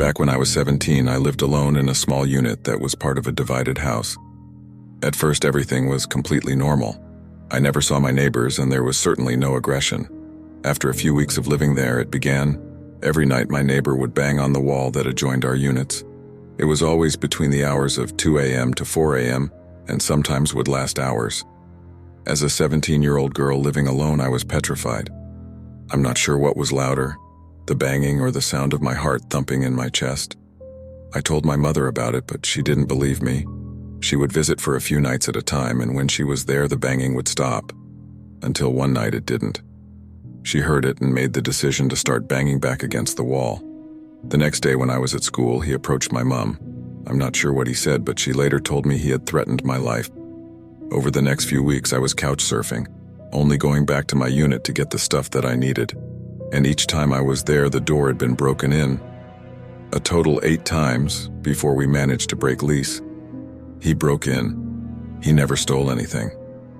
Back when I was 17, I lived alone in a small unit that was part of a divided house. At first, everything was completely normal. I never saw my neighbors, and there was certainly no aggression. After a few weeks of living there, it began. Every night, my neighbor would bang on the wall that adjoined our units. It was always between the hours of 2 a.m. to 4 a.m., and sometimes would last hours. As a 17-year-old girl living alone, I was petrified. I'm not sure what was louder, the banging or the sound of my heart thumping in my chest. I told my mother about it, but she didn't believe me. She would visit for a few nights at a time, and when she was there, the banging would stop. Until one night it didn't. She heard it and made the decision to start banging back against the wall. The next day when I was at school, he approached my mom. I'm not sure what he said, but she later told me he had threatened my life. Over the next few weeks, I was couch surfing, only going back to my unit to get the stuff that I needed. And each time I was there, the door had been broken in. A total 8 times before we managed to break lease. He broke in. He never stole anything.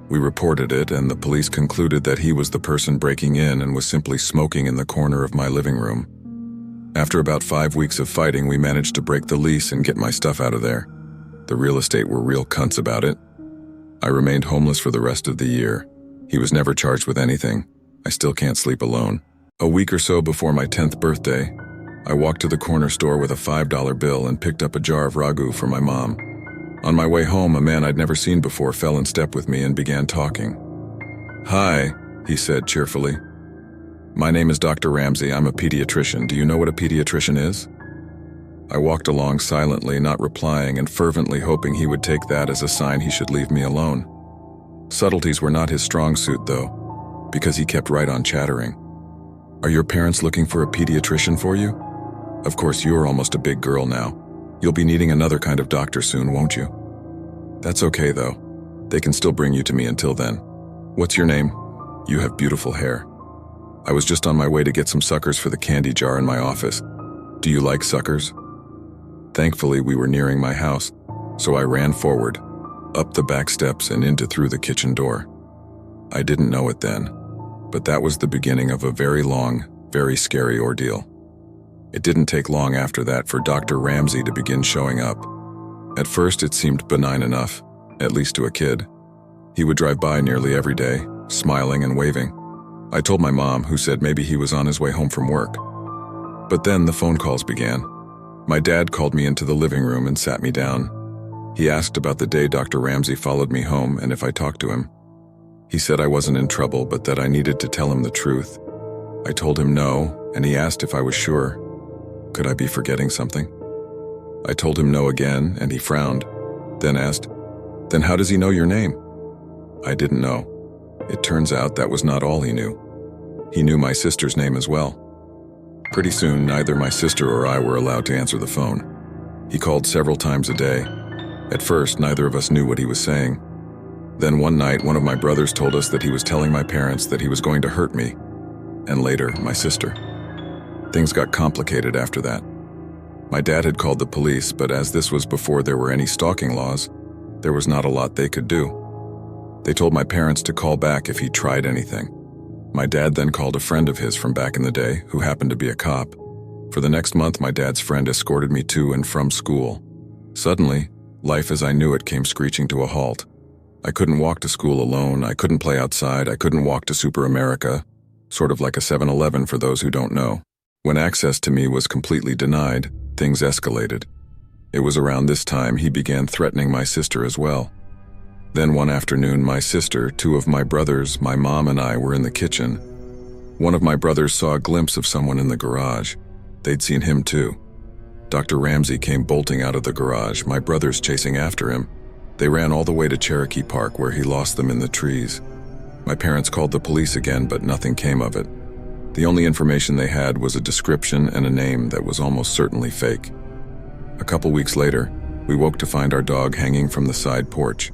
We reported it, and the police concluded that he was the person breaking in and was simply smoking in the corner of my living room. After about 5 weeks of fighting, we managed to break the lease and get my stuff out of there. The real estate were real cunts about it. I remained homeless for the rest of the year. He was never charged with anything. I still can't sleep alone. A week or so before my 10th birthday, I walked to the corner store with a $5 bill and picked up a jar of ragu for my mom. On my way home, a man I'd never seen before fell in step with me and began talking. "Hi," he said cheerfully. "My name is Dr. Ramsey. I'm a pediatrician. Do you know what a pediatrician is?" I walked along silently, not replying, and fervently hoping he would take that as a sign he should leave me alone. Subtleties were not his strong suit, though, because he kept right on chattering. "Are your parents looking for a pediatrician for you? Of course, you're almost a big girl now. You'll be needing another kind of doctor soon, won't you? That's okay, though. They can still bring you to me until then. What's your name? You have beautiful hair. I was just on my way to get some suckers for the candy jar in my office. Do you like suckers?" Thankfully, we were nearing my house, so I ran forward, up the back steps and into through the kitchen door. I didn't know it then, but that was the beginning of a very long, very scary ordeal. It didn't take long after that for Dr. Ramsey to begin showing up. At first, it seemed benign enough, at least to a kid. He would drive by nearly every day, smiling and waving. I told my mom, who said maybe he was on his way home from work. But then the phone calls began. My dad called me into the living room and sat me down. He asked about the day Dr. Ramsey followed me home and if I talked to him. He said I wasn't in trouble, but that I needed to tell him the truth. I told him no, and he asked if I was sure. Could I be forgetting something? I told him no again, and he frowned, then asked, "Then how does he know your name?" I didn't know. It turns out that was not all he knew. He knew my sister's name as well. Pretty soon, neither my sister or I were allowed to answer the phone. He called several times a day. At first, neither of us knew what he was saying. Then one night, one of my brothers told us that he was telling my parents that he was going to hurt me, and later, my sister. Things got complicated after that. My dad had called the police, but as this was before there were any stalking laws, there was not a lot they could do. They told my parents to call back if he tried anything. My dad then called a friend of his from back in the day, who happened to be a cop. For the next month, my dad's friend escorted me to and from school. Suddenly, life as I knew it came screeching to a halt. I couldn't walk to school alone, I couldn't play outside, I couldn't walk to Super America, sort of like a 7-Eleven for those who don't know. When access to me was completely denied, things escalated. It was around this time he began threatening my sister as well. Then one afternoon, my sister, 2 of my brothers, my mom and I were in the kitchen. One of my brothers saw a glimpse of someone in the garage. They'd seen him too. Dr. Ramsey came bolting out of the garage, my brothers chasing after him. They ran all the way to Cherokee Park, where he lost them in the trees. My parents called the police again, but nothing came of it. The only information they had was a description and a name that was almost certainly fake. A couple weeks later, we woke to find our dog hanging from the side porch.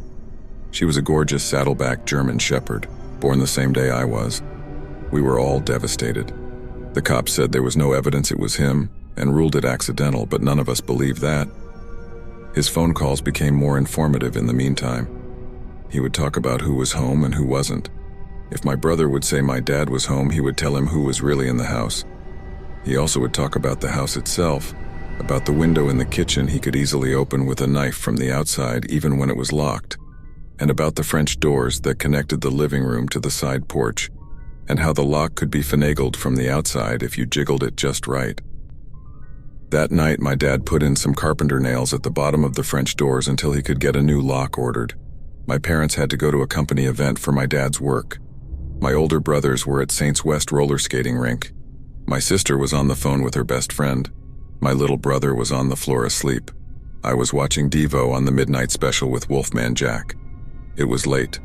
She was a gorgeous saddleback German Shepherd, born the same day I was. We were all devastated. The cops said there was no evidence it was him and ruled it accidental, but none of us believed that. His phone calls became more informative in the meantime. He would talk about who was home and who wasn't. If my brother would say my dad was home, he would tell him who was really in the house. He also would talk about the house itself, About the window in the kitchen he could easily open with a knife from the outside even when it was locked, and about the French doors that connected the living room to the side porch, and how the lock could be finagled from the outside if you jiggled it just right. That night, my dad put in some carpenter nails at the bottom of the French doors until he could get a new lock ordered. My parents had to go to a company event for my dad's work. My older brothers were at Saints West roller skating rink. My sister was on the phone with her best friend. My little brother was on the floor asleep. I was watching Devo on the midnight special with Wolfman Jack. It was late.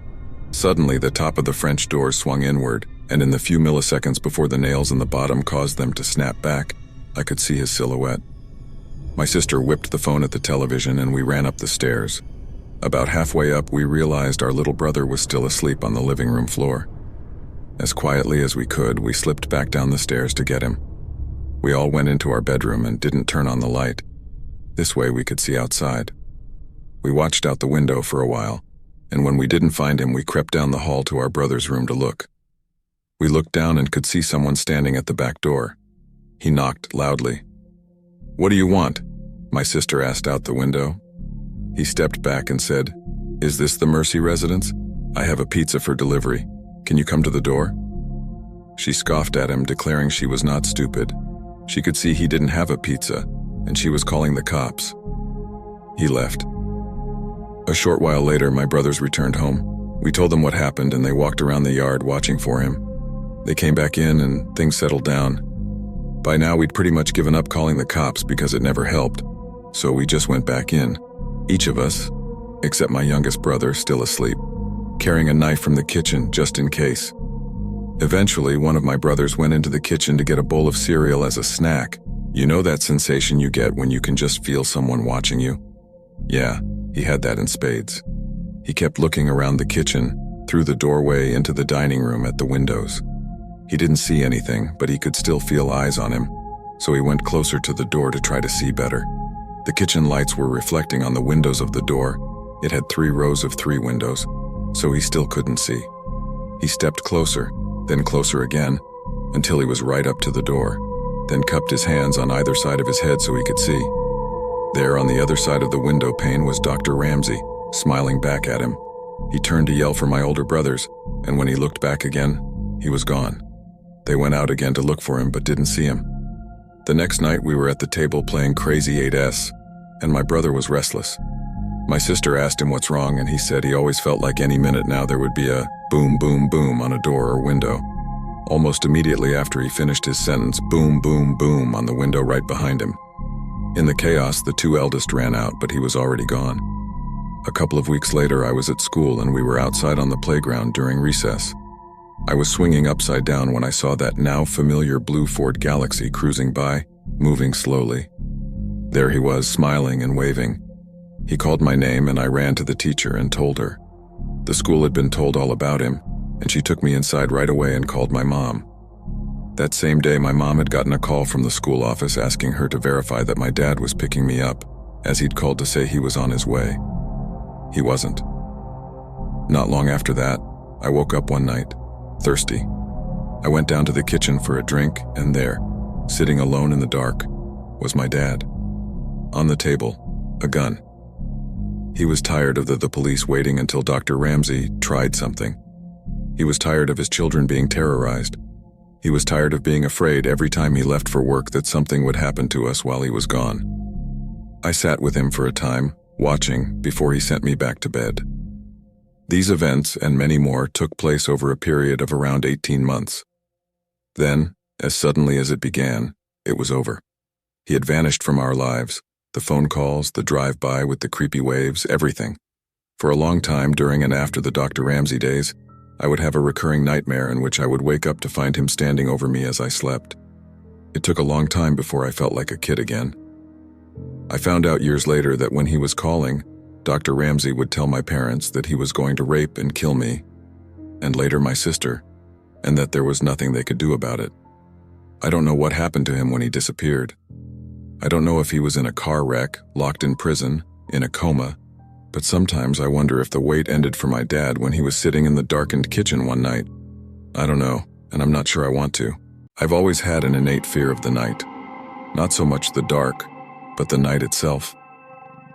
Suddenly, the top of the French door swung inward, and in the few milliseconds before the nails in the bottom caused them to snap back, I could see his silhouette. My sister whipped the phone at the television and we ran up the stairs. About halfway up, we realized our little brother was still asleep on the living room floor. As quietly as we could, we slipped back down the stairs to get him. We all went into our bedroom and didn't turn on the light. This way we could see outside. We watched out the window for a while, and when we didn't find him, we crept down the hall to our brother's room to look. We looked down and could see someone standing at the back door. He knocked loudly. "What do you want?" my sister asked out the window. He stepped back and said, "Is this the Mercy residence? I have a pizza for delivery. Can you come to the door?" She scoffed at him, declaring she was not stupid. She could see he didn't have a pizza, and she was calling the cops. He left. A short while later, my brothers returned home. We told them what happened, and they walked around the yard watching for him. They came back in, and things settled down. By now, we'd pretty much given up calling the cops because it never helped, so we just went back in, each of us, except my youngest brother, still asleep, carrying a knife from the kitchen just in case. Eventually, one of my brothers went into the kitchen to get a bowl of cereal as a snack. You know that sensation you get when you can just feel someone watching you? Yeah, he had that in spades. He kept looking around the kitchen, through the doorway into the dining room at the windows. He didn't see anything, but he could still feel eyes on him, so he went closer to the door to try to see better. The kitchen lights were reflecting on the windows of the door. It had 3 rows of 3 windows, so he still couldn't see. He stepped closer, then closer again, until he was right up to the door, then cupped his hands on either side of his head so he could see. There on the other side of the window pane was Dr. Ramsey, smiling back at him. He turned to yell for my older brothers, and when he looked back again, he was gone. They went out again to look for him but didn't see him. The next night we were at the table playing Crazy 8S, and my brother was restless. My sister asked him what's wrong, and he said he always felt like any minute now there would be a boom, boom, boom on a door or window. Almost immediately after he finished his sentence, boom, boom, boom on the window right behind him. In the chaos, the 2 eldest ran out, but he was already gone. A couple of weeks later, I was at school and we were outside on the playground during recess. I was swinging upside down when I saw that now familiar blue Ford Galaxy cruising by, moving slowly. There he was, smiling and waving. He called my name and I ran to the teacher and told her. The school had been told all about him, and she took me inside right away and called my mom. That same day, my mom had gotten a call from the school office asking her to verify that my dad was picking me up, as he'd called to say he was on his way. He wasn't. Not long after that, I woke up one night, thirsty. I went down to the kitchen for a drink, and there, sitting alone in the dark, was my dad. On the table, a gun. He was tired of the police waiting until Dr. Ramsey tried something. He was tired of his children being terrorized. He was tired of being afraid every time he left for work that something would happen to us while he was gone. I sat with him for a time, watching, before he sent me back to bed. These events, and many more, took place over a period of around 18 months. Then, as suddenly as it began, it was over. He had vanished from our lives, the phone calls, the drive-by with the creepy waves, everything. For a long time during and after the Dr. Ramsey days, I would have a recurring nightmare in which I would wake up to find him standing over me as I slept. It took a long time before I felt like a kid again. I found out years later that when he was calling, Dr. Ramsey would tell my parents that he was going to rape and kill me, and later my sister, and that there was nothing they could do about it. I don't know what happened to him when he disappeared. I don't know if he was in a car wreck, locked in prison, in a coma, but sometimes I wonder if the wait ended for my dad when he was sitting in the darkened kitchen one night. I don't know, and I'm not sure I want to. I've always had an innate fear of the night. Not so much the dark, but the night itself.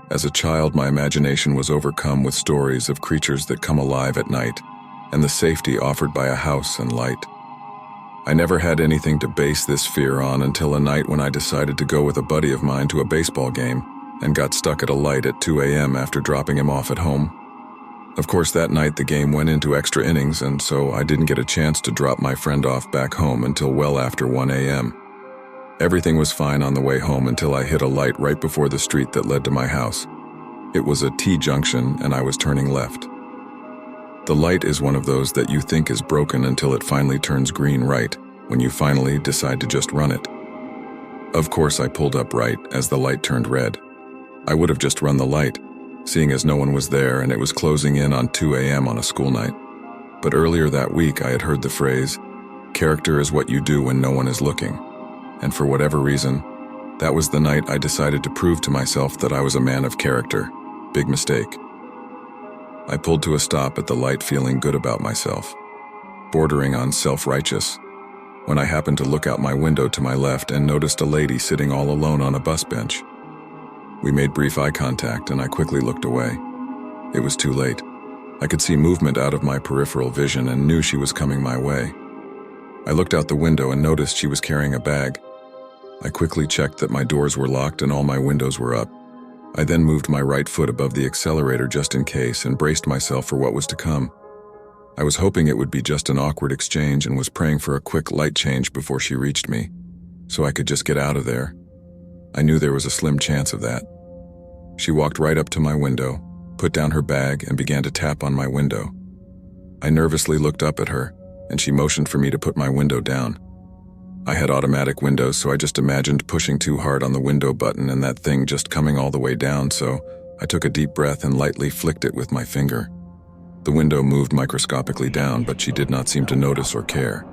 As a child, my imagination was overcome with stories of creatures that come alive at night, and the safety offered by a house and light. I never had anything to base this fear on until a night when I decided to go with a buddy of mine to a baseball game and got stuck at a light at 2 a.m. after dropping him off at home. Of course, that night the game went into extra innings, and so I didn't get a chance to drop my friend off back home until well after 1 a.m. Everything was fine on the way home until I hit a light right before the street that led to my house. It was a T-junction, and I was turning left. The light is one of those that you think is broken until it finally turns green right, when you finally decide to just run it. Of course, I pulled up right as the light turned red. I would have just run the light, seeing as no one was there and it was closing in on 2 a.m. on a school night. But earlier that week I had heard the phrase, "Character is what you do when no one is looking." And for whatever reason, that was the night I decided to prove to myself that I was a man of character. Big mistake. I pulled to a stop at the light feeling good about myself, bordering on self-righteous, when I happened to look out my window to my left and noticed a lady sitting all alone on a bus bench. We made brief eye contact and I quickly looked away. It was too late. I could see movement out of my peripheral vision and knew she was coming my way. I looked out the window and noticed she was carrying a bag. I quickly checked that my doors were locked and all my windows were up. I then moved my right foot above the accelerator just in case and braced myself for what was to come. I was hoping it would be just an awkward exchange and was praying for a quick light change before she reached me, so I could just get out of there. I knew there was a slim chance of that. She walked right up to my window, put down her bag, and began to tap on my window. I nervously looked up at her, and she motioned for me to put my window down. I had automatic windows, so I just imagined pushing too hard on the window button and that thing just coming all the way down, so I took a deep breath and lightly flicked it with my finger. The window moved microscopically down, but she did not seem to notice or care.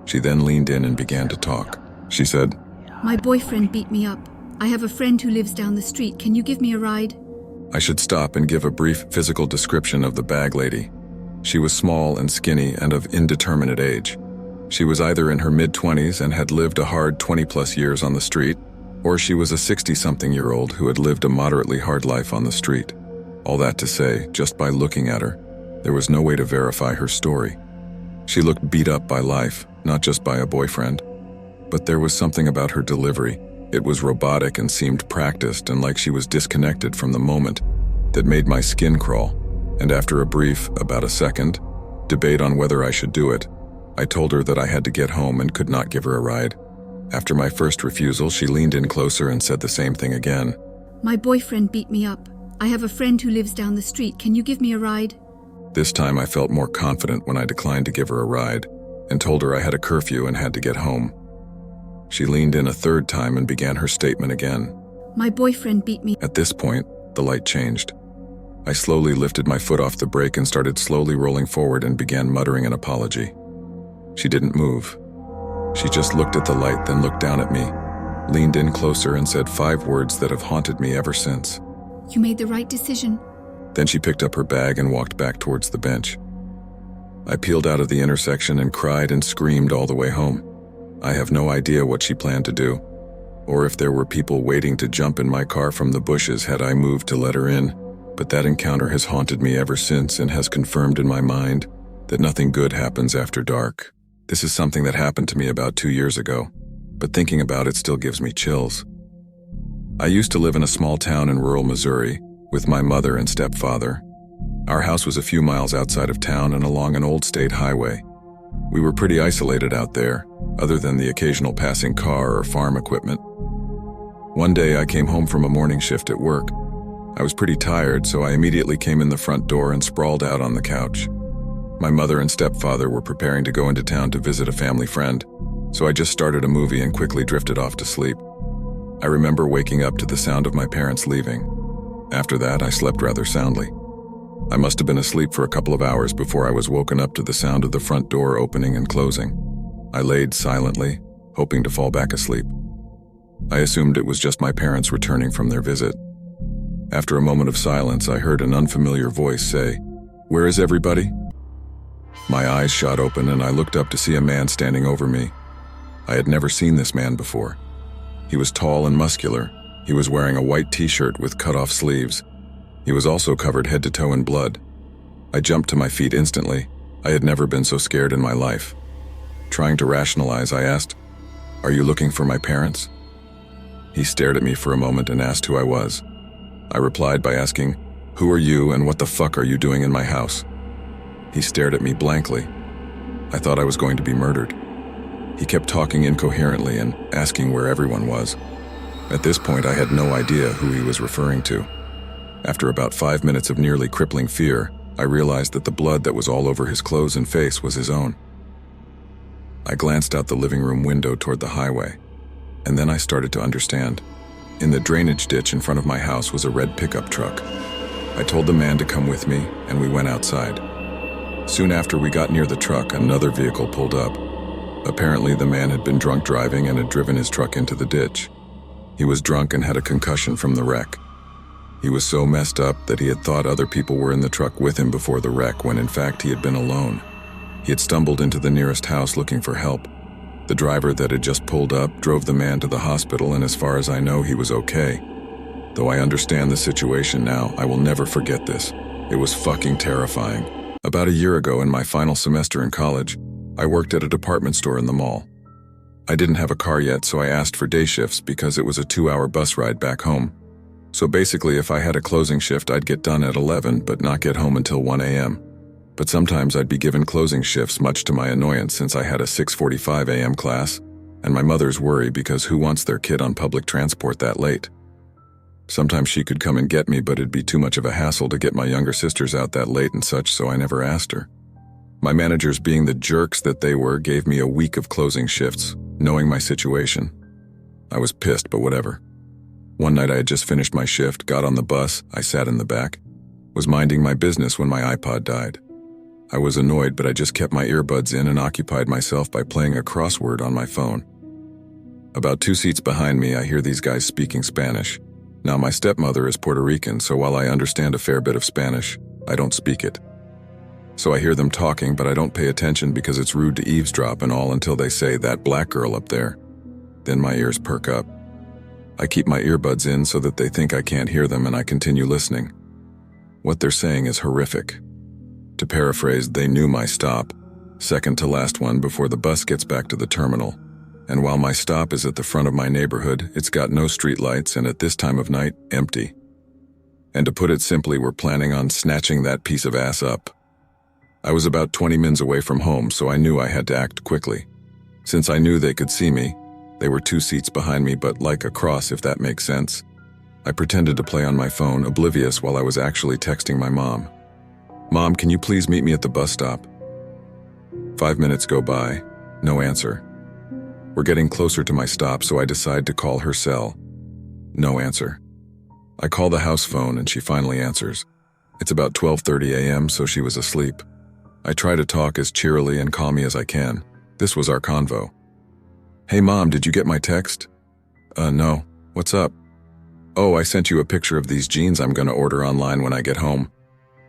She then leaned in and began to talk. She said, "My boyfriend beat me up. I have a friend who lives down the street. Can you give me a ride?" I should stop and give a brief physical description of the bag lady. She was small and skinny and of indeterminate age. She was either in her mid-20s and had lived a hard 20-plus years on the street, or she was a 60-something-year-old who had lived a moderately hard life on the street. All that to say, just by looking at her, there was no way to verify her story. She looked beat up by life, not just by a boyfriend. But there was something about her delivery. It was robotic and seemed practiced and like she was disconnected from the moment that made my skin crawl. And after a brief, about a second, debate on whether I should do it, I told her that I had to get home and could not give her a ride. After my first refusal, she leaned in closer and said the same thing again. "My boyfriend beat me up. I have a friend who lives down the street. Can you give me a ride?" This time I felt more confident when I declined to give her a ride and told her I had a curfew and had to get home. She leaned in a third time and began her statement again. "My boyfriend beat me." At this point, the light changed. I slowly lifted my foot off the brake and started slowly rolling forward and began muttering an apology. She didn't move. She just looked at the light, then looked down at me, leaned in closer and said 5 words that have haunted me ever since. "You made the right decision." Then she picked up her bag and walked back towards the bench. I peeled out of the intersection and cried and screamed all the way home. I have no idea what she planned to do, or if there were people waiting to jump in my car from the bushes had I moved to let her in, but that encounter has haunted me ever since and has confirmed in my mind that nothing good happens after dark. This is something that happened to me about 2 years ago, but thinking about it still gives me chills. I used to live in a small town in rural Missouri with my mother and stepfather. Our house was a few miles outside of town and along an old state highway. We were pretty isolated out there, other than the occasional passing car or farm equipment. One day I came home from a morning shift at work. I was pretty tired, so I immediately came in the front door and sprawled out on the couch. My mother and stepfather were preparing to go into town to visit a family friend, so I just started a movie and quickly drifted off to sleep. I remember waking up to the sound of my parents leaving. After that, I slept rather soundly. I must have been asleep for a couple of hours before I was woken up to the sound of the front door opening and closing. I laid silently, hoping to fall back asleep. I assumed it was just my parents returning from their visit. After a moment of silence, I heard an unfamiliar voice say, "Where is everybody?" My eyes shot open and I looked up to see a man standing over me. I had never seen this man before. He was tall and muscular. He was wearing a white t-shirt with cut-off sleeves. He was also covered head to toe in blood. I jumped to my feet instantly. I had never been so scared in my life. Trying to rationalize, I asked, "Are you looking for my parents?" He stared at me for a moment and asked who I was. I replied by asking, "Who are you and what the fuck are you doing in my house?" He stared at me blankly. I thought I was going to be murdered. He kept talking incoherently and asking where everyone was. At this point, I had no idea who he was referring to. After about 5 minutes of nearly crippling fear, I realized that the blood that was all over his clothes and face was his own. I glanced out the living room window toward the highway, and then I started to understand. In the drainage ditch in front of my house was a red pickup truck. I told the man to come with me, and we went outside. Soon after we got near the truck, another vehicle pulled up. Apparently, the man had been drunk driving and had driven his truck into the ditch. He was drunk and had a concussion from the wreck. He was so messed up that he had thought other people were in the truck with him before the wreck, when in fact he had been alone. He had stumbled into the nearest house looking for help. The driver that had just pulled up drove the man to the hospital, and as far as I know, he was okay. Though I understand the situation now, I will never forget this. It was fucking terrifying. About a year ago, in my final semester in college, I worked at a department store in the mall. I didn't have a car yet, so I asked for day shifts because it was a 2-hour bus ride back home. So basically, if I had a closing shift, I'd get done at 11 but not get home until 1 a.m. But sometimes I'd be given closing shifts, much to my annoyance, since I had a 6:45 a.m. class, and my mother's worry because who wants their kid on public transport that late? Sometimes she could come and get me, but it'd be too much of a hassle to get my younger sisters out that late and such, so I never asked her. My managers, being the jerks that they were, gave me a week of closing shifts, knowing my situation. I was pissed, but whatever. One night I had just finished my shift, got on the bus, I sat in the back, was minding my business when my iPod died. I was annoyed, but I just kept my earbuds in and occupied myself by playing a crossword on my phone. About 2 seats behind me, I hear these guys speaking Spanish. Now, my stepmother is Puerto Rican, so while I understand a fair bit of Spanish, I don't speak it. So I hear them talking, but I don't pay attention because it's rude to eavesdrop and all until they say, "That black girl up there." Then my ears perk up. I keep my earbuds in so that they think I can't hear them, and I continue listening. What they're saying is horrific. To paraphrase, they knew my stop, second to last one before the bus gets back to the terminal. And while my stop is at the front of my neighborhood, it's got no street lights and at this time of night, empty. And to put it simply, we're planning on snatching that piece of ass up. I was about 20 minutes away from home, so I knew I had to act quickly. Since I knew they could see me, they were 2 seats behind me, but like a cross, if that makes sense. I pretended to play on my phone, oblivious while I was actually texting my mom. "Mom, can you please meet me at the bus stop?" 5 minutes go by, no answer. We're getting closer to my stop, so I decide to call her cell. No answer. I call the house phone and she finally answers. It's about 12:30 a.m., so she was asleep. I try to talk as cheerily and calmly as I can. This was our convo. "Hey Mom, did you get my text?" No. What's up?" "Oh, I sent you a picture of these jeans I'm gonna order online when I get home.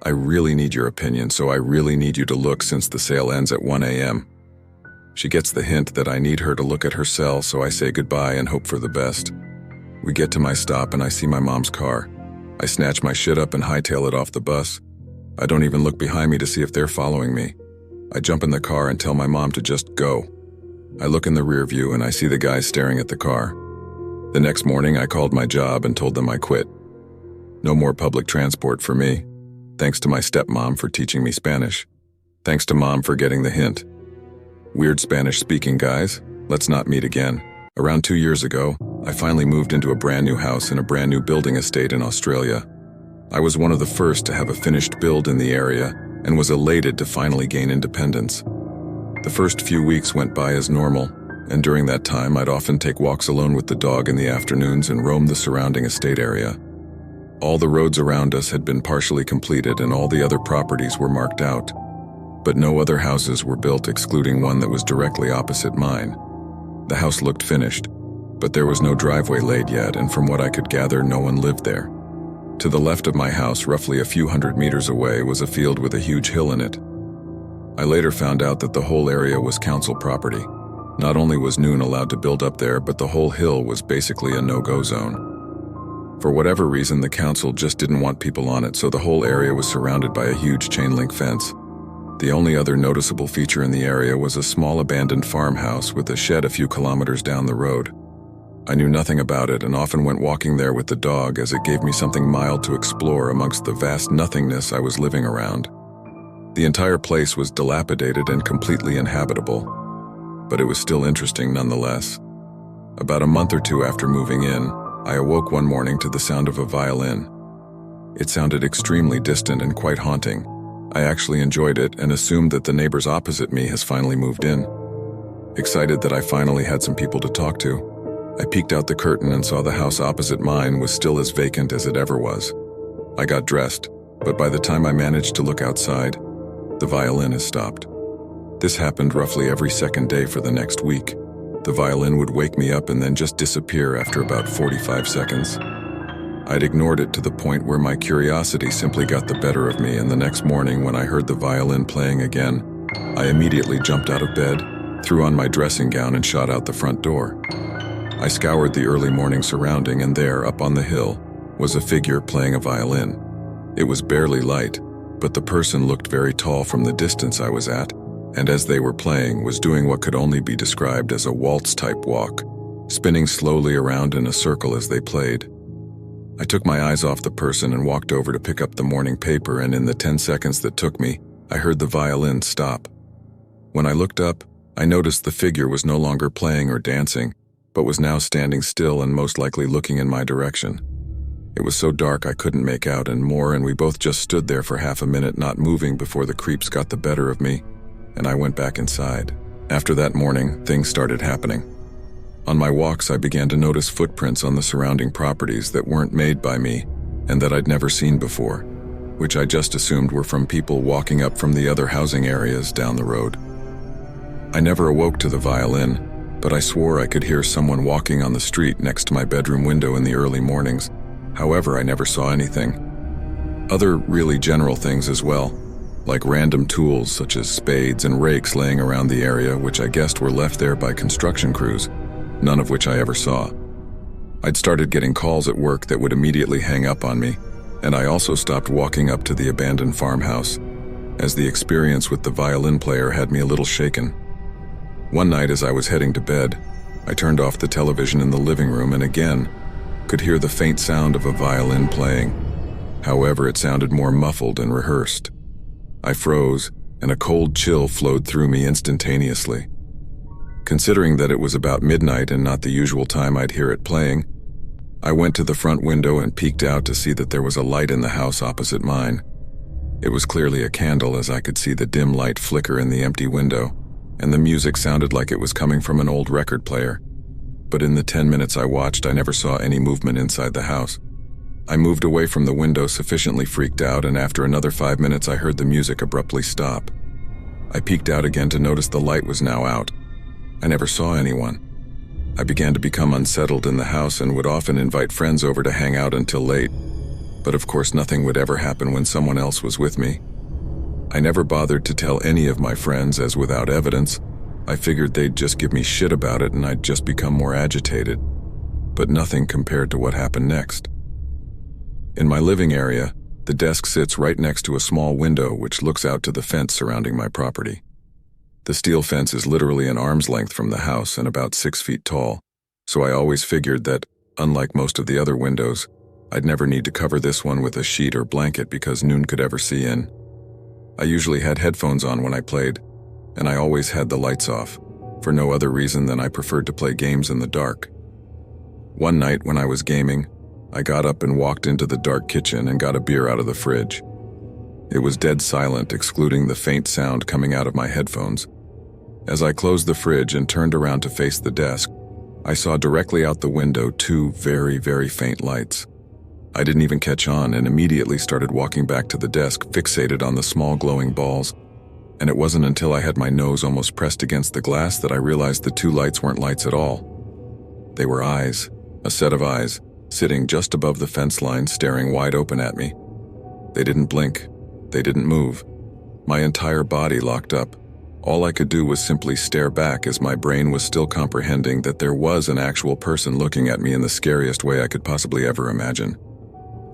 I really need your opinion, so I really need you to look since the sale ends at 1 a.m. She gets the hint that I need her to look at her cell, so I say goodbye and hope for the best. We get to my stop and I see my mom's car. I snatch my shit up and hightail it off the bus. I don't even look behind me to see if they're following me. I jump in the car and tell my mom to just go. I look in the rear view and I see the guys staring at the car. The next morning I called my job and told them I quit. No more public transport for me. Thanks to my stepmom for teaching me Spanish. Thanks to Mom for getting the hint. Weird Spanish-speaking guys, let's not meet again. Around 2 years ago, I finally moved into a brand new house in a brand new building estate in Australia. I was one of the first to have a finished build in the area and was elated to finally gain independence. The first few weeks went by as normal, and during that time I'd often take walks alone with the dog in the afternoons and roam the surrounding estate area. All the roads around us had been partially completed and all the other properties were marked out. But no other houses were built excluding one that was directly opposite mine. The house looked finished, but there was no driveway laid yet, and from what I could gather, no one lived there. To the left of my house, roughly a few hundred meters away, was a field with a huge hill in it. I later found out that the whole area was council property. Not only was Noon allowed to build up there, but the whole hill was basically a no-go zone. For whatever reason, the council just didn't want people on it, so the whole area was surrounded by a huge chain-link fence. The only other noticeable feature in the area was a small abandoned farmhouse with a shed a few kilometers down the road. I knew nothing about it and often went walking there with the dog, as it gave me something mild to explore amongst the vast nothingness I was living around. The entire place was dilapidated and completely inhabitable, but it was still interesting nonetheless. About a month or two after moving in, I awoke one morning to the sound of a violin. It sounded extremely distant and quite haunting. I actually enjoyed it and assumed that the neighbors opposite me has finally moved in. Excited that I finally had some people to talk to, I peeked out the curtain and saw the house opposite mine was still as vacant as it ever was. I got dressed, but by the time I managed to look outside, the violin has stopped. This happened roughly every second day for the next week. The violin would wake me up and then just disappear after about 45 seconds. I'd ignored it to the point where my curiosity simply got the better of me, and the next morning when I heard the violin playing again, I immediately jumped out of bed, threw on my dressing gown and shot out the front door. I scoured the early morning surrounding, and there, up on the hill, was a figure playing a violin. It was barely light, but the person looked very tall from the distance I was at, and as they were playing, was doing what could only be described as a waltz-type walk, spinning slowly around in a circle as they played. I took my eyes off the person and walked over to pick up the morning paper, and in the 10 seconds that took me, I heard the violin stop. When I looked up, I noticed the figure was no longer playing or dancing, but was now standing still and most likely looking in my direction. It was so dark I couldn't make out and we both just stood there for half a minute not moving before the creeps got the better of me, and I went back inside. After that morning, things started happening. On my walks, I began to notice footprints on the surrounding properties that weren't made by me and that I'd never seen before, which I just assumed were from people walking up from the other housing areas down the road. I never awoke to the violin, but I swore I could hear someone walking on the street next to my bedroom window in the early mornings. However, I never saw anything. Other really general things as well, like random tools such as spades and rakes laying around the area, which I guessed were left there by construction crews, none of which I ever saw. I'd started getting calls at work that would immediately hang up on me, and I also stopped walking up to the abandoned farmhouse, as the experience with the violin player had me a little shaken. One night as I was heading to bed, I turned off the television in the living room and again could hear the faint sound of a violin playing. However, it sounded more muffled and rehearsed. I froze, and a cold chill flowed through me instantaneously. Considering that it was about midnight and not the usual time I'd hear it playing, I went to the front window and peeked out to see that there was a light in the house opposite mine. It was clearly a candle, as I could see the dim light flicker in the empty window, and the music sounded like it was coming from an old record player. But in the 10 minutes I watched, I never saw any movement inside the house. I moved away from the window sufficiently freaked out, and after another 5 minutes I heard the music abruptly stop. I peeked out again to notice the light was now out. I never saw anyone. I began to become unsettled in the house and would often invite friends over to hang out until late. But of course nothing would ever happen when someone else was with me. I never bothered to tell any of my friends, as without evidence, I figured they'd just give me shit about it and I'd just become more agitated. But nothing compared to what happened next. In my living area, the desk sits right next to a small window which looks out to the fence surrounding my property. The steel fence is literally an arm's length from the house and about 6 feet tall, so I always figured that, unlike most of the other windows, I'd never need to cover this one with a sheet or blanket because no one could ever see in. I usually had headphones on when I played, and I always had the lights off, for no other reason than I preferred to play games in the dark. One night when I was gaming, I got up and walked into the dark kitchen and got a beer out of the fridge. It was dead silent, excluding the faint sound coming out of my headphones. As I closed the fridge and turned around to face the desk, I saw directly out the window 2 very, very faint lights. I didn't even catch on and immediately started walking back to the desk, fixated on the small glowing balls, and it wasn't until I had my nose almost pressed against the glass that I realized the 2 lights weren't lights at all. They were eyes, a set of eyes, sitting just above the fence line, staring wide open at me. They didn't blink. They didn't move. My entire body locked up. All I could do was simply stare back as my brain was still comprehending that there was an actual person looking at me in the scariest way I could possibly ever imagine.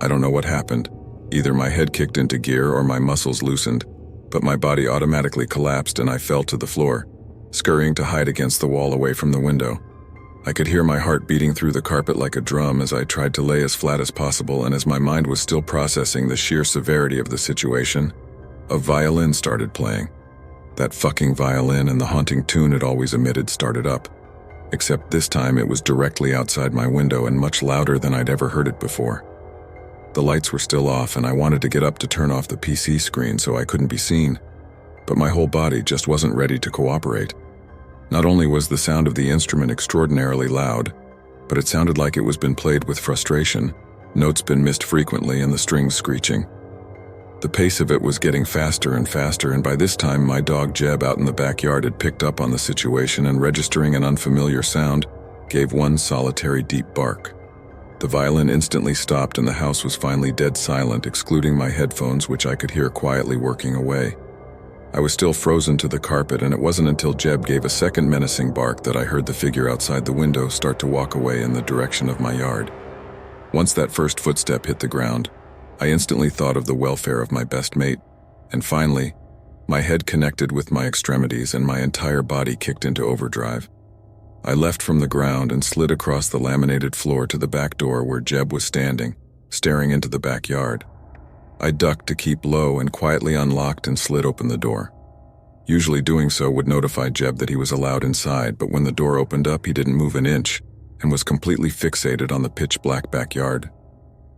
I don't know what happened. Either my head kicked into gear or my muscles loosened, but my body automatically collapsed and I fell to the floor, scurrying to hide against the wall away from the window. I could hear my heart beating through the carpet like a drum as I tried to lay as flat as possible, and as my mind was still processing the sheer severity of the situation, a violin started playing. That fucking violin and the haunting tune it always emitted started up, except this time it was directly outside my window and much louder than I'd ever heard it before. The lights were still off and I wanted to get up to turn off the PC screen so I couldn't be seen, but my whole body just wasn't ready to cooperate. Not only was the sound of the instrument extraordinarily loud, but it sounded like it was been played with frustration, notes been missed frequently and the strings screeching. The pace of it was getting faster and faster, and by this time my dog Jeb out in the backyard had picked up on the situation and, registering an unfamiliar sound, gave one solitary deep bark. The violin instantly stopped and the house was finally dead silent, excluding my headphones, which I could hear quietly working away. I was still frozen to the carpet, and it wasn't until Jeb gave a second menacing bark that I heard the figure outside the window start to walk away in the direction of my yard. Once that first footstep hit the ground, I instantly thought of the welfare of my best mate, and finally, my head connected with my extremities and my entire body kicked into overdrive. I leapt from the ground and slid across the laminated floor to the back door where Jeb was standing, staring into the backyard. I ducked to keep low and quietly unlocked and slid open the door. Usually doing so would notify Jeb that he was allowed inside, but when the door opened up, he didn't move an inch and was completely fixated on the pitch-black backyard.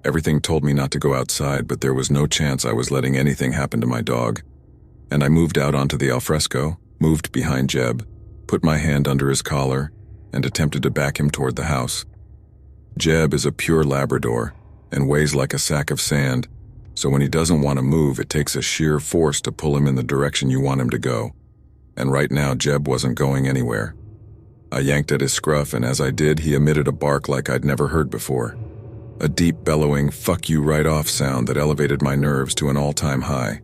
Everything told me not to go outside, but there was no chance I was letting anything happen to my dog. And I moved out onto the alfresco, moved behind Jeb, put my hand under his collar, and attempted to back him toward the house. Jeb is a pure Labrador and weighs like a sack of sand, so when he doesn't want to move, it takes a sheer force to pull him in the direction you want him to go. And right now, Jeb wasn't going anywhere. I yanked at his scruff, and as I did, he emitted a bark like I'd never heard before. A deep, bellowing, fuck you right off sound that elevated my nerves to an all-time high.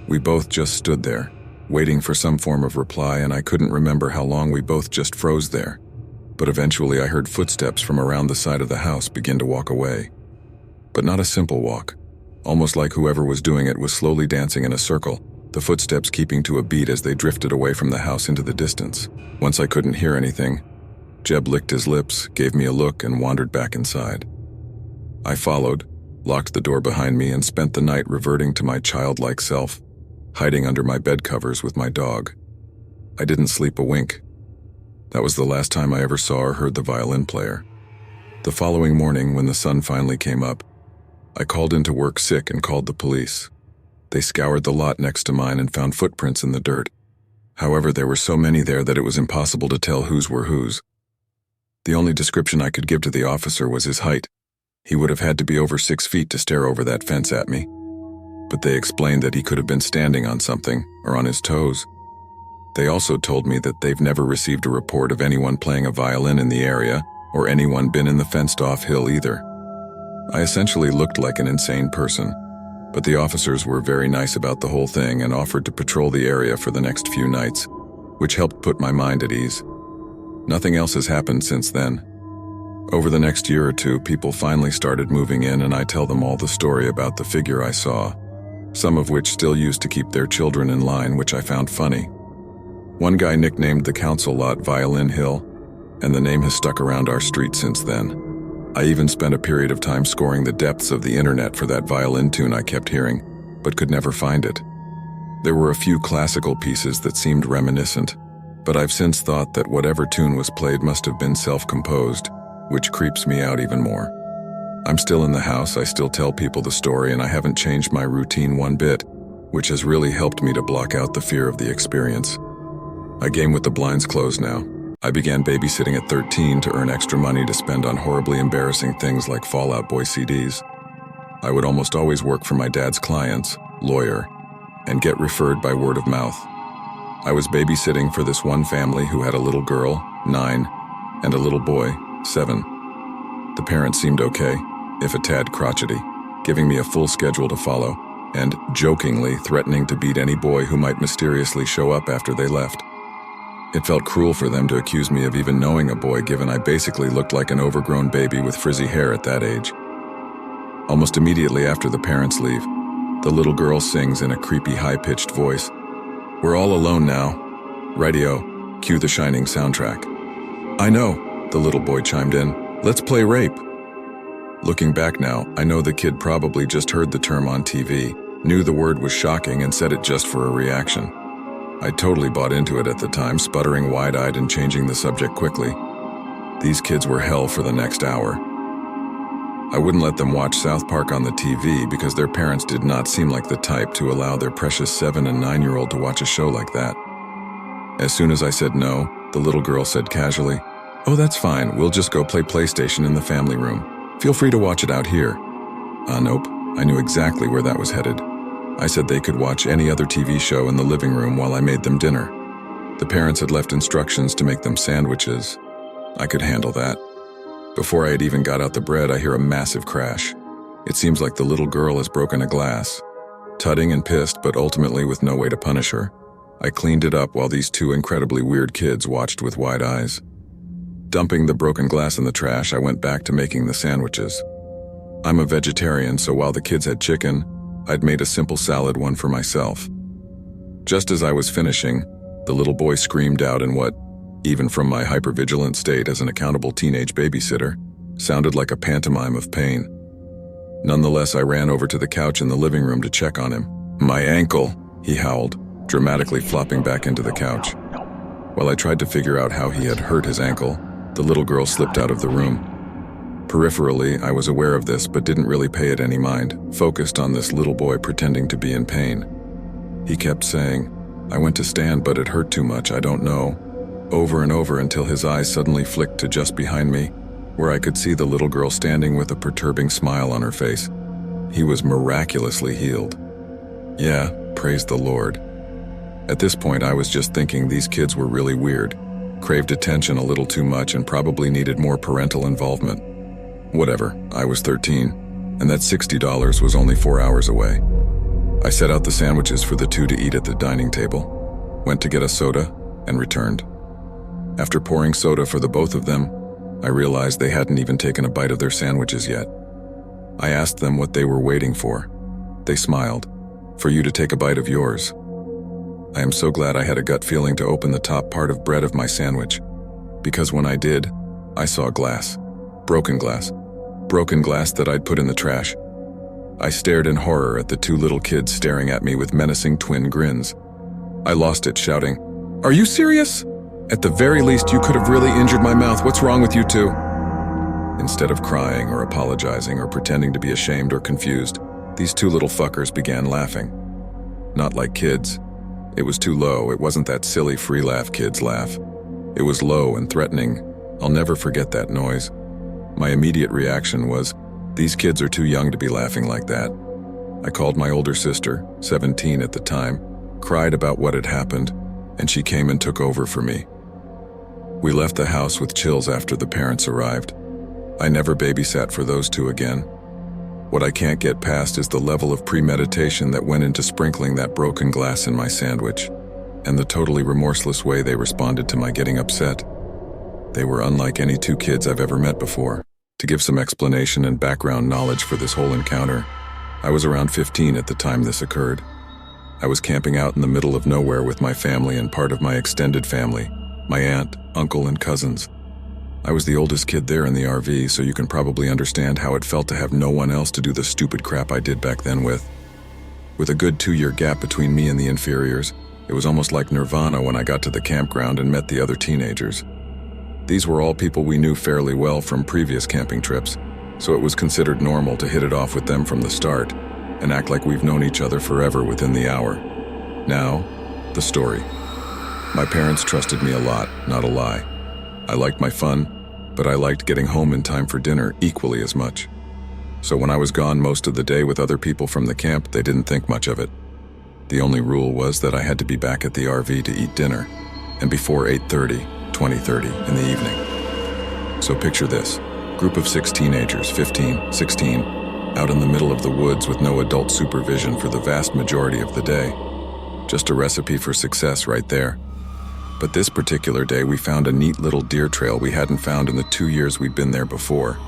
We both just stood there, waiting for some form of reply, and I couldn't remember how long we both just froze there. But eventually I heard footsteps from around the side of the house begin to walk away. But not a simple walk. Almost like whoever was doing it was slowly dancing in a circle, the footsteps keeping to a beat as they drifted away from the house into the distance. Once I couldn't hear anything, Jeb licked his lips, gave me a look, and wandered back inside. I followed, locked the door behind me, and spent the night reverting to my childlike self, hiding under my bed covers with my dog. I didn't sleep a wink. That was the last time I ever saw or heard the violin player. The following morning, when the sun finally came up, I called into work sick and called the police. They scoured the lot next to mine and found footprints in the dirt. However, there were so many there that it was impossible to tell whose were whose. The only description I could give to the officer was his height. He would have had to be over 6 feet to stare over that fence at me. But they explained that he could have been standing on something or on his toes. They also told me that they've never received a report of anyone playing a violin in the area or anyone been in the fenced-off hill either. I essentially looked like an insane person, but the officers were very nice about the whole thing and offered to patrol the area for the next few nights, which helped put my mind at ease. Nothing else has happened since then. Over the next year or two, people finally started moving in, and I tell them all the story about the figure I saw, some of which still used to keep their children in line, which I found funny. One guy nicknamed the council lot Violin Hill, and the name has stuck around our street since then. I even spent a period of time scoring the depths of the internet for that violin tune I kept hearing, but could never find it. There were a few classical pieces that seemed reminiscent, but I've since thought that whatever tune was played must have been self-composed, which creeps me out even more. I'm still in the house, I still tell people the story, and I haven't changed my routine one bit, which has really helped me to block out the fear of the experience. I game with the blinds closed now. I began babysitting at 13 to earn extra money to spend on horribly embarrassing things like Fall Out Boy CDs. I would almost always work for my dad's clients, lawyer, and get referred by word of mouth. I was babysitting for this one family who had a little girl, 9, and a little boy, 7. The parents seemed okay, if a tad crotchety, giving me a full schedule to follow, and jokingly threatening to beat any boy who might mysteriously show up after they left. It felt cruel for them to accuse me of even knowing a boy, given I basically looked like an overgrown baby with frizzy hair at that age. Almost immediately after the parents leave, the little girl sings in a creepy, high-pitched voice, "We're all alone now. Radio, cue the Shining soundtrack." "I know," the little boy chimed in. "Let's play rape." Looking back now, I know the kid probably just heard the term on TV, knew the word was shocking, and said it just for a reaction. I totally bought into it at the time, sputtering wide-eyed and changing the subject quickly. These kids were hell for the next hour. I wouldn't let them watch South Park on the TV because their parents did not seem like the type to allow their precious 7- and 9-year-old to watch a show like that. As soon as I said no, the little girl said casually, "Oh, that's fine, we'll just go play PlayStation in the family room. Feel free to watch it out here." Nope, I knew exactly where that was headed. I said they could watch any other TV show in the living room while I made them dinner. The parents had left instructions to make them sandwiches. I could handle that. Before I had even got out the bread, I hear a massive crash. It seems like the little girl has broken a glass. Tutting and pissed, but ultimately with no way to punish her, I cleaned it up while these two incredibly weird kids watched with wide eyes. Dumping the broken glass in the trash, I went back to making the sandwiches. I'm a vegetarian, so while the kids had chicken, I'd made a simple salad one for myself. Just as I was finishing, the little boy screamed out in what, even from my hypervigilant state as an accountable teenage babysitter, sounded like a pantomime of pain. Nonetheless, I ran over to the couch in the living room to check on him. "My ankle," he howled, dramatically flopping back into the couch. While I tried to figure out how he had hurt his ankle, the little girl slipped out of the room. Peripherally, I was aware of this but didn't really pay it any mind, focused on this little boy pretending to be in pain. He kept saying, "I went to stand but it hurt too much, I don't know," over and over until his eyes suddenly flicked to just behind me, where I could see the little girl standing with a perturbing smile on her face. He was miraculously healed. Yeah, praise the Lord. At this point, I was just thinking these kids were really weird, craved attention a little too much, and probably needed more parental involvement. Whatever, I was 13, and that $60 was only 4 hours away. I set out the sandwiches for the two to eat at the dining table, went to get a soda, and returned. After pouring soda for the both of them, I realized they hadn't even taken a bite of their sandwiches yet. I asked them what they were waiting for. They smiled. "For you to take a bite of yours." I am so glad I had a gut feeling to open the top part of bread of my sandwich, because when I did, I saw glass. Broken glass. Broken glass that I'd put in the trash. I stared in horror at the two little kids staring at me with menacing twin grins. I lost it, shouting, "Are you serious? At the very least, you could have really injured my mouth. What's wrong with you two?" Instead of crying or apologizing or pretending to be ashamed or confused, these two little fuckers began laughing. Not like kids. It was too low. It wasn't that silly free laugh kids laugh. It was low and threatening. I'll never forget that noise. My immediate reaction was, these kids are too young to be laughing like that. I called my older sister, 17 at the time, cried about what had happened, and she came and took over for me. We left the house with chills after the parents arrived. I never babysat for those two again. What I can't get past is the level of premeditation that went into sprinkling that broken glass in my sandwich, and the totally remorseless way they responded to my getting upset. They were unlike any two kids I've ever met before. To give some explanation and background knowledge for this whole encounter, I was around 15 at the time this occurred. I was camping out in the middle of nowhere with my family and part of my extended family, my aunt, uncle, and cousins. I was the oldest kid there in the RV, so you can probably understand how it felt to have no one else to do the stupid crap I did back then with. With a good 2-year gap between me and the inferiors, it was almost like nirvana when I got to the campground and met the other teenagers. These were all people we knew fairly well from previous camping trips, so it was considered normal to hit it off with them from the start and act like we've known each other forever within the hour. Now, the story. My parents trusted me a lot, not a lie. I liked my fun, but I liked getting home in time for dinner equally as much. So when I was gone most of the day with other people from the camp, they didn't think much of it. The only rule was that I had to be back at the RV to eat dinner, and before 8:30, 20:30 in the evening. So picture this, group of 6 teenagers, 15, 16, out in the middle of the woods with no adult supervision for the vast majority of the day. Just a recipe for success right there. But this particular day, we found a neat little deer trail we hadn't found in the 2 years we'd been there before.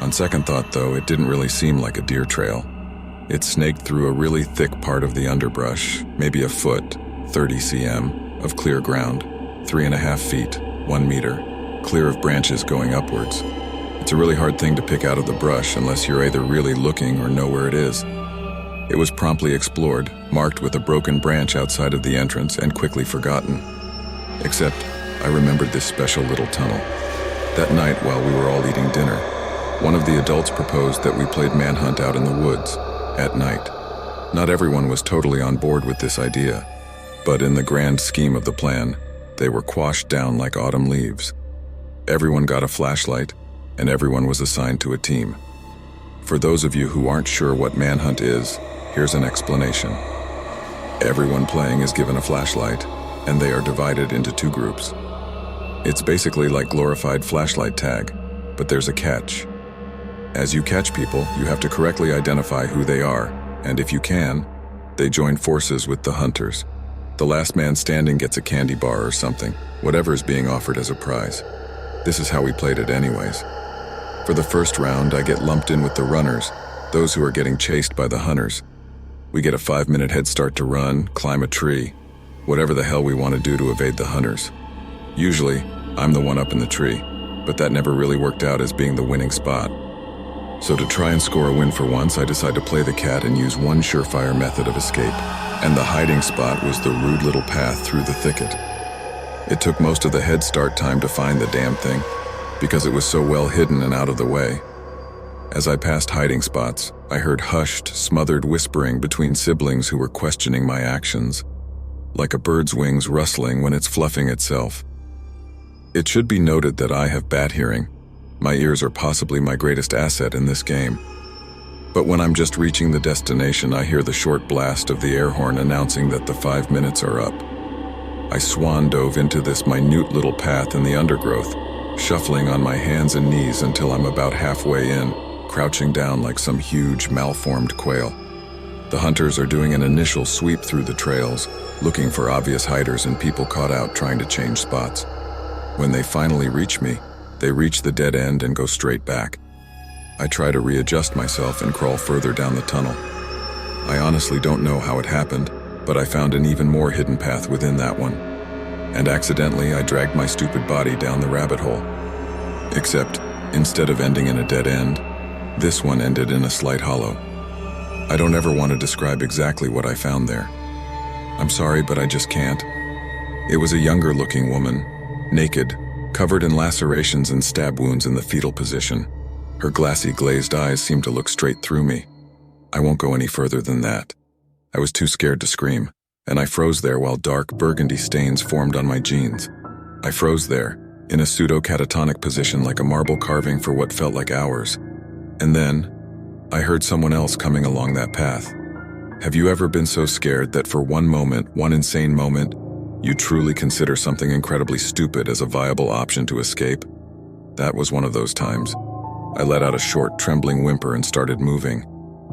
On second thought, though, it didn't really seem like a deer trail. It snaked through a really thick part of the underbrush, maybe a foot, 30 cm, of clear ground, 3.5 feet, 1 meter, clear of branches going upwards. It's a really hard thing to pick out of the brush unless you're either really looking or know where it is. It was promptly explored, marked with a broken branch outside of the entrance, and quickly forgotten. Except, I remembered this special little tunnel. That night, while we were all eating dinner, one of the adults proposed that we played manhunt out in the woods, at night. Not everyone was totally on board with this idea, but in the grand scheme of the plan, they were quashed down like autumn leaves. Everyone got a flashlight, and everyone was assigned to a team. For those of you who aren't sure what manhunt is, here's an explanation. Everyone playing is given a flashlight, and they are divided into 2 groups. It's basically like glorified flashlight tag, but there's a catch. As you catch people, you have to correctly identify who they are, and if you can, they join forces with the hunters. The last man standing gets a candy bar or something, whatever is being offered as a prize. This is how we played it anyways. For the first round, I get lumped in with the runners, those who are getting chased by the hunters. We get a 5-minute head start to run, climb a tree, whatever the hell we want to do to evade the hunters. Usually, I'm the one up in the tree, but that never really worked out as being the winning spot. So to try and score a win for once, I decide to play the cat and use one surefire method of escape. And the hiding spot was the rude little path through the thicket. It took most of the head start time to find the damn thing, because it was so well hidden and out of the way. As I passed hiding spots, I heard hushed, smothered whispering between siblings who were questioning my actions, like a bird's wings rustling when it's fluffing itself. It should be noted that I have bad hearing. My ears are possibly my greatest asset in this game. But when I'm just reaching the destination, I hear the short blast of the air horn announcing that the 5 minutes are up. I swan dove into this minute little path in the undergrowth, shuffling on my hands and knees until I'm about halfway in, crouching down like some huge, malformed quail. The hunters are doing an initial sweep through the trails, looking for obvious hiders and people caught out trying to change spots. When they finally reach me, they reach the dead end and go straight back. I try to readjust myself and crawl further down the tunnel. I honestly don't know how it happened, but I found an even more hidden path within that one. And accidentally, I dragged my stupid body down the rabbit hole. Except, instead of ending in a dead end, this one ended in a slight hollow. I don't ever want to describe exactly what I found there. I'm sorry, but I just can't. It was a younger-looking woman, naked, covered in lacerations and stab wounds in the fetal position. Her glassy, glazed eyes seemed to look straight through me. I won't go any further than that. I was too scared to scream, and I froze there while dark burgundy stains formed on my jeans. I froze there, in a pseudo-catatonic position like a marble carving for what felt like hours. And then, I heard someone else coming along that path. Have you ever been so scared that for one moment, one insane moment, you truly consider something incredibly stupid as a viable option to escape? That was one of those times. I let out a short, trembling whimper and started moving.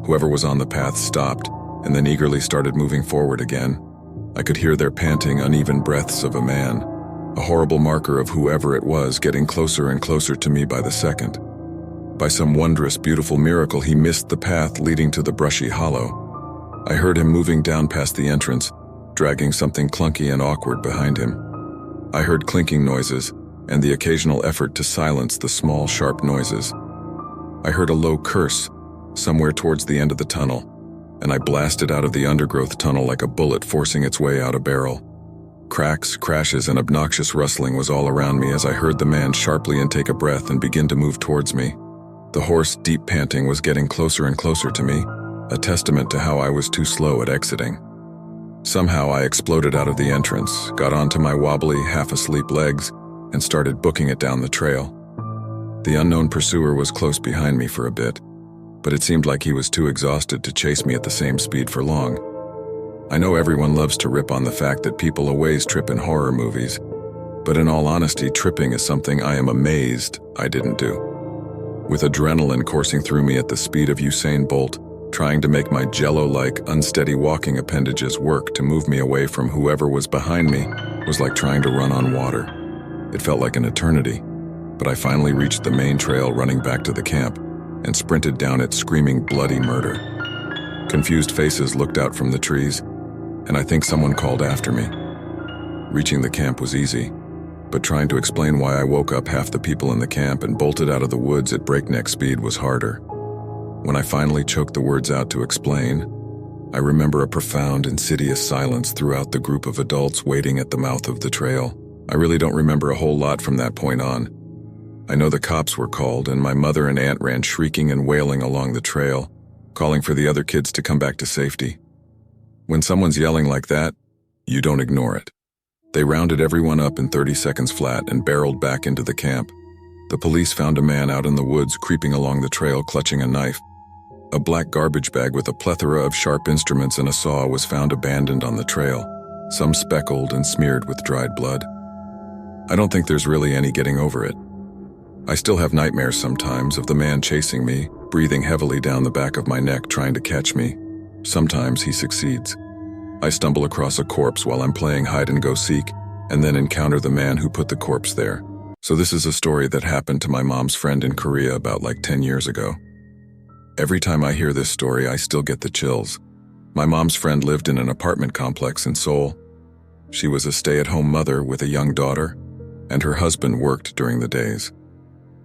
Whoever was on the path stopped, and then eagerly started moving forward again. I could hear their panting, uneven breaths of a man, a horrible marker of whoever it was getting closer and closer to me by the second. By some wondrous, beautiful miracle, he missed the path leading to the brushy hollow. I heard him moving down past the entrance, dragging something clunky and awkward behind him. I heard clinking noises and the occasional effort to silence the small, sharp noises. I heard a low curse somewhere towards the end of the tunnel, and I blasted out of the undergrowth tunnel like a bullet forcing its way out a barrel. Cracks, crashes, and obnoxious rustling was all around me as I heard the man sharply intake a breath and begin to move towards me. The hoarse, deep panting was getting closer and closer to me, a testament to how I was too slow at exiting. Somehow I exploded out of the entrance, got onto my wobbly, half-asleep legs, and started booking it down the trail. The unknown pursuer was close behind me for a bit, but it seemed like he was too exhausted to chase me at the same speed for long. I know everyone loves to rip on the fact that people always trip in horror movies, but in all honesty, tripping is something I am amazed I didn't do. with adrenaline coursing through me at the speed of Usain Bolt, trying to make my jello-like, unsteady walking appendages work to move me away from whoever was behind me was like trying to run on water. It felt like an eternity, but I finally reached the main trail running back to the camp and sprinted down it screaming bloody murder. Confused faces looked out from the trees, and I think someone called after me. Reaching the camp was easy, but trying to explain why I woke up half the people in the camp and bolted out of the woods at breakneck speed was harder. When I finally choked the words out to explain, I remember a profound, insidious silence throughout the group of adults waiting at the mouth of the trail. I really don't remember a whole lot from that point on. I know the cops were called, and my mother and aunt ran shrieking and wailing along the trail, calling for the other kids to come back to safety. When someone's yelling like that, you don't ignore it. They rounded everyone up in 30 seconds flat and barreled back into the camp. The police found a man out in the woods creeping along the trail clutching a knife. A black garbage bag with a plethora of sharp instruments and a saw was found abandoned on the trail, some speckled and smeared with dried blood. I don't think there's really any getting over it. I still have nightmares sometimes of the man chasing me, breathing heavily down the back of my neck trying to catch me. Sometimes he succeeds. I stumble across a corpse while I'm playing hide-and-go-seek, and then encounter the man who put the corpse there. So this is a story that happened to my mom's friend in Korea about 10 years ago. Every time I hear this story, I still get the chills. My mom's friend lived in an apartment complex in Seoul. She was a stay-at-home mother with a young daughter, and her husband worked during the days.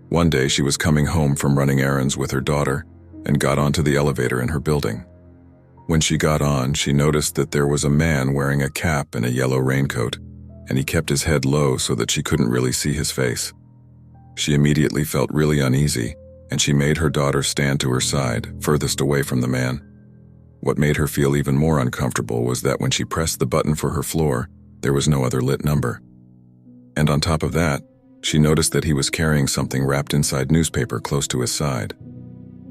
One day she was coming home from running errands with her daughter and got onto the elevator in her building. When she got on, she noticed that there was a man wearing a cap and a yellow raincoat, and he kept his head low so that she couldn't really see his face. She immediately felt really uneasy, and she made her daughter stand to her side, furthest away from the man. What made her feel even more uncomfortable was that when she pressed the button for her floor, there was no other lit number. And on top of that, she noticed that he was carrying something wrapped inside newspaper close to his side.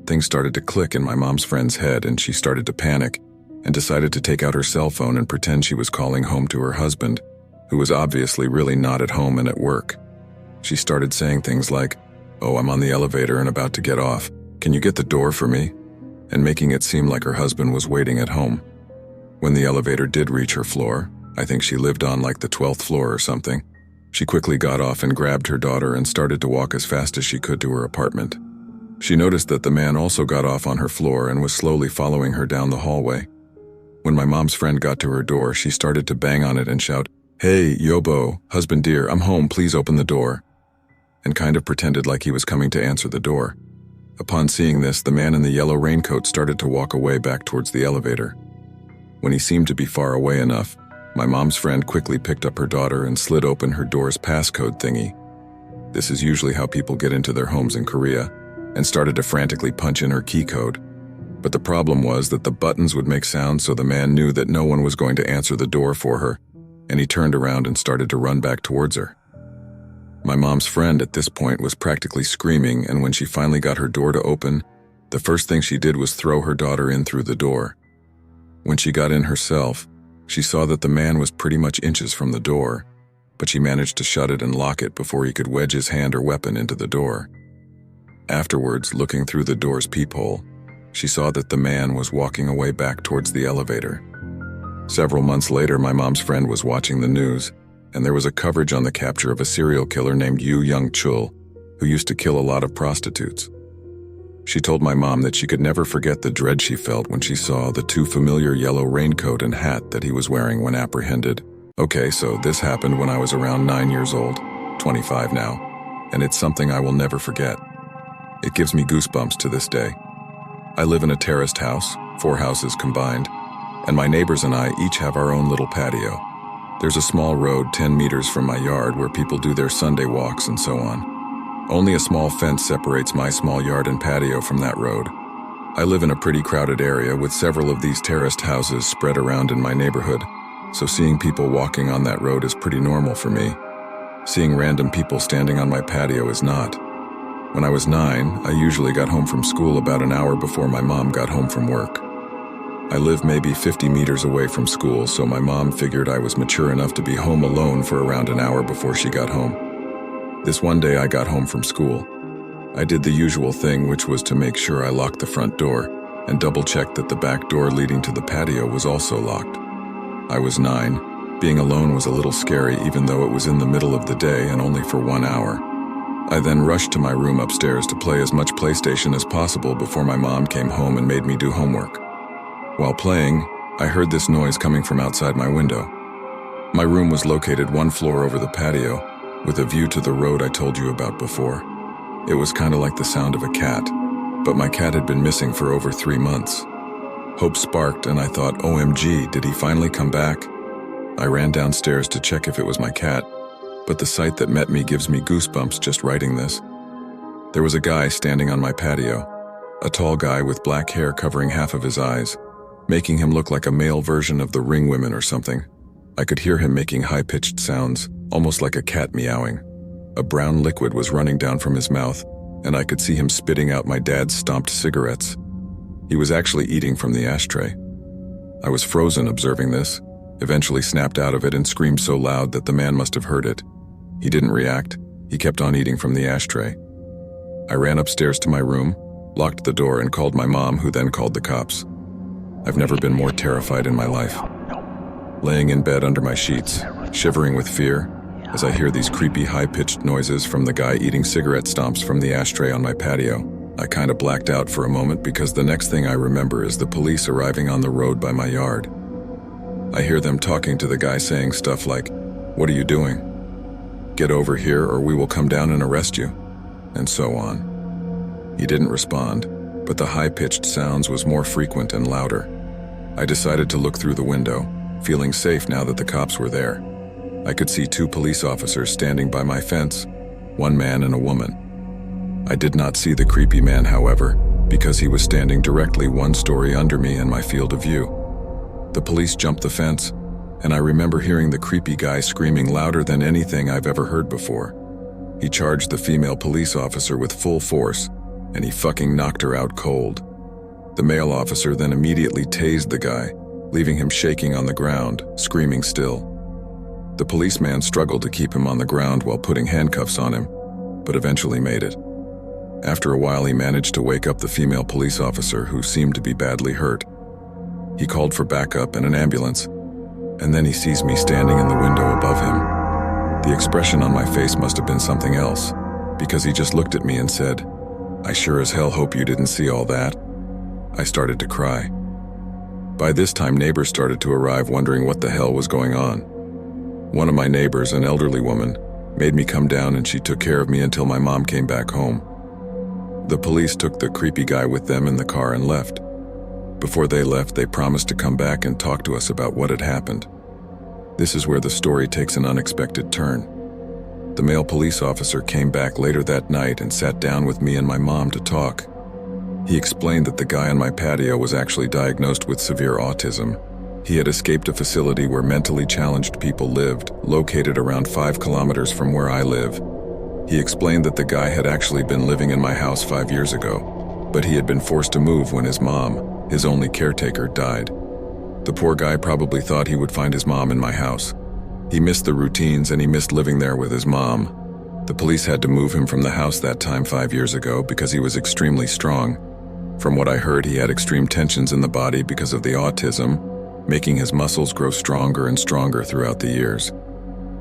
Things started to click in my mom's friend's head, and she started to panic and decided to take out her cell phone and pretend she was calling home to her husband, who was obviously really not at home and at work. She started saying things like, "Oh, I'm on the elevator and about to get off. Can you get the door for me?" and making it seem like her husband was waiting at home. When the elevator did reach her floor, I think she lived on the 12th floor or something, she quickly got off and grabbed her daughter and started to walk as fast as she could to her apartment. She noticed that the man also got off on her floor and was slowly following her down the hallway. When my mom's friend got to her door, she started to bang on it and shout, "Hey, Yobo, husband dear, I'm home, please open the door," and kind of pretended like he was coming to answer the door. Upon seeing this, the man in the yellow raincoat started to walk away back towards the elevator. When he seemed to be far away enough, my mom's friend quickly picked up her daughter and slid open her door's passcode thingy. This is usually how people get into their homes in Korea, and started to frantically punch in her key code. But the problem was that the buttons would make sounds, so the man knew that no one was going to answer the door for her, and he turned around and started to run back towards her. My mom's friend at this point was practically screaming, and when she finally got her door to open, the first thing she did was throw her daughter in through the door. When she got in herself, she saw that the man was pretty much inches from the door, but she managed to shut it and lock it before he could wedge his hand or weapon into the door. Afterwards, looking through the door's peephole, she saw that the man was walking away back towards the elevator. Several months later, my mom's friend was watching the news, and there was a coverage on the capture of a serial killer named Yoo Young-chul, who used to kill a lot of prostitutes. She told my mom that she could never forget the dread she felt when she saw the too familiar yellow raincoat and hat that he was wearing when apprehended. Okay, so this happened when I was around 9 years old, 25 now, and it's something I will never forget. It gives me goosebumps to this day. I live in a terraced house, 4 houses combined, and my neighbors and I each have our own little patio. There's a small road 10 meters from my yard where people do their Sunday walks and so on. Only a small fence separates my small yard and patio from that road. I live in a pretty crowded area with several of these terraced houses spread around in my neighborhood, so seeing people walking on that road is pretty normal for me. Seeing random people standing on my patio is not. When I was 9, I usually got home from school about an hour before my mom got home from work. I live maybe 50 meters away from school, so my mom figured I was mature enough to be home alone for around an hour before she got home. This one day I got home from school. I did the usual thing, which was to make sure I locked the front door and double-checked that the back door leading to the patio was also locked. I was 9. Being alone was a little scary, even though it was in the middle of the day and only for 1 hour. I then rushed to my room upstairs to play as much PlayStation as possible before my mom came home and made me do homework. While playing, I heard this noise coming from outside my window. My room was located 1 floor over the patio, with a view to the road I told you about before. It was kind of like the sound of a cat, but my cat had been missing for over 3 months. Hope sparked, and I thought, OMG, did he finally come back? I ran downstairs to check if it was my cat, but the sight that met me gives me goosebumps just writing this. There was a guy standing on my patio, a tall guy with black hair covering half of his eyes, making him look like a male version of the Ring Women or something. I could hear him making high-pitched sounds, almost like a cat meowing. A brown liquid was running down from his mouth, and I could see him spitting out my dad's stomped cigarettes. He was actually eating from the ashtray. I was frozen observing this, eventually snapped out of it and screamed so loud that the man must have heard it. He didn't react. He kept on eating from the ashtray. I ran upstairs to my room, locked the door, and called my mom, who then called the cops. I've never been more terrified in my life. Laying in bed under my sheets, shivering with fear, as I hear these creepy high-pitched noises from the guy eating cigarette stomps from the ashtray on my patio, I kinda blacked out for a moment because the next thing I remember is the police arriving on the road by my yard. I hear them talking to the guy saying stuff like, "What are you doing? Get over here or we will come down and arrest you," and so on. He didn't respond, but the high-pitched sounds was more frequent and louder. I decided to look through the window, feeling safe now that the cops were there. I could see 2 police officers standing by my fence, 1 man and a woman. I did not see the creepy man, however, because he was standing directly 1 story under me in my field of view. The police jumped the fence, and I remember hearing the creepy guy screaming louder than anything I've ever heard before. He charged the female police officer with full force, and he fucking knocked her out cold. The male officer then immediately tased the guy, leaving him shaking on the ground, screaming still. The policeman struggled to keep him on the ground while putting handcuffs on him, but eventually made it. After a while, he managed to wake up the female police officer, who seemed to be badly hurt. He called for backup and an ambulance, and then he sees me standing in the window above him. The expression on my face must have been something else, because he just looked at me and said, "I sure as hell hope you didn't see all that." I started to cry. By this time, neighbors started to arrive, wondering what the hell was going on. One of my neighbors, an elderly woman, made me come down, and she took care of me until my mom came back home. The police took the creepy guy with them in the car and left. Before they left, they promised to come back and talk to us about what had happened. This is where the story takes an unexpected turn. The male police officer came back later that night and sat down with me and my mom to talk. He explained that the guy on my patio was actually diagnosed with severe autism. He had escaped a facility where mentally challenged people lived, located around 5 kilometers from where I live. He explained that the guy had actually been living in my house 5 years ago, but he had been forced to move when his mom, his only caretaker, died. The poor guy probably thought he would find his mom in my house. He missed the routines and he missed living there with his mom. The police had to move him from the house that time 5 years ago because he was extremely strong. From what I heard, he had extreme tensions in the body because of the autism, making his muscles grow stronger and stronger throughout the years.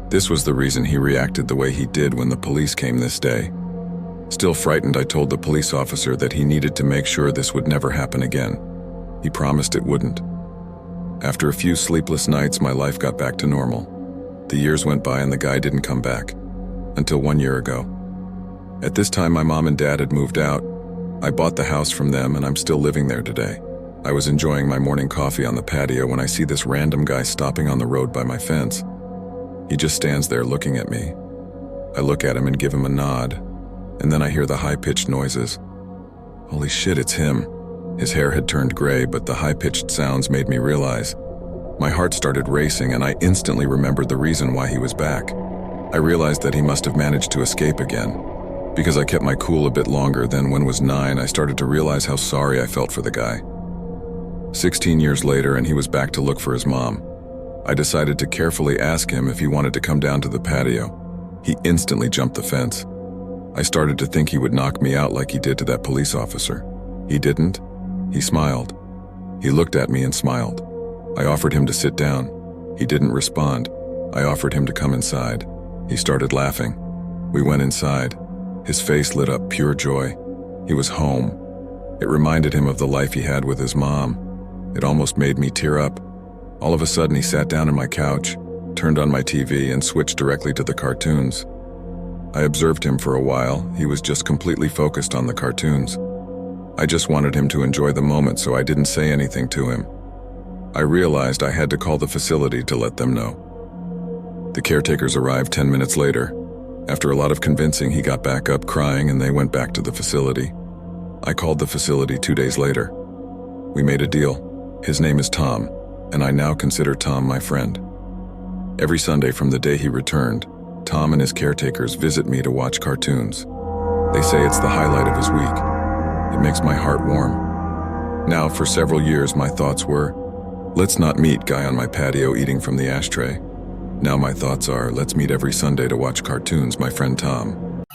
This was the reason he reacted the way he did when the police came this day. Still frightened, I told the police officer that he needed to make sure this would never happen again. He promised it wouldn't. After a few sleepless nights, my life got back to normal. The years went by and the guy didn't come back, until 1 year ago. At this time, my mom and dad had moved out. I bought the house from them and I'm still living there today. I was enjoying my morning coffee on the patio when I see this random guy stopping on the road by my fence. He just stands there looking at me. I look at him and give him a nod, and then I hear the high-pitched noises. Holy shit, it's him. His hair had turned gray, but the high-pitched sounds made me realize. My heart started racing and I instantly remembered the reason why he was back. I realized that he must have managed to escape again. Because I kept my cool a bit longer, then when was 9, I started to realize how sorry I felt for the guy. 16 years later, and he was back to look for his mom. I decided to carefully ask him if he wanted to come down to the patio. He instantly jumped the fence. I started to think he would knock me out like he did to that police officer. He didn't. He smiled. He looked at me and smiled. I offered him to sit down. He didn't respond. I offered him to come inside. He started laughing. We went inside. His face lit up pure joy. He was home. It reminded him of the life he had with his mom. It almost made me tear up. All of a sudden, he sat down on my couch, turned on my TV, and switched directly to the cartoons. I observed him for a while. He was just completely focused on the cartoons. I just wanted him to enjoy the moment, so I didn't say anything to him. I realized I had to call the facility to let them know. The caretakers arrived 10 minutes later. After a lot of convincing, he got back up crying and they went back to the facility. I called the facility 2 days later. We made a deal. His name is Tom, and I now consider Tom my friend. Every Sunday from the day he returned, Tom and his caretakers visit me to watch cartoons. They say it's the highlight of his week. It makes my heart warm. Now, for several years, my thoughts were, let's not meet guy on my patio eating from the ashtray. Now my thoughts are, let's meet every Sunday to watch cartoons, my friend Tom.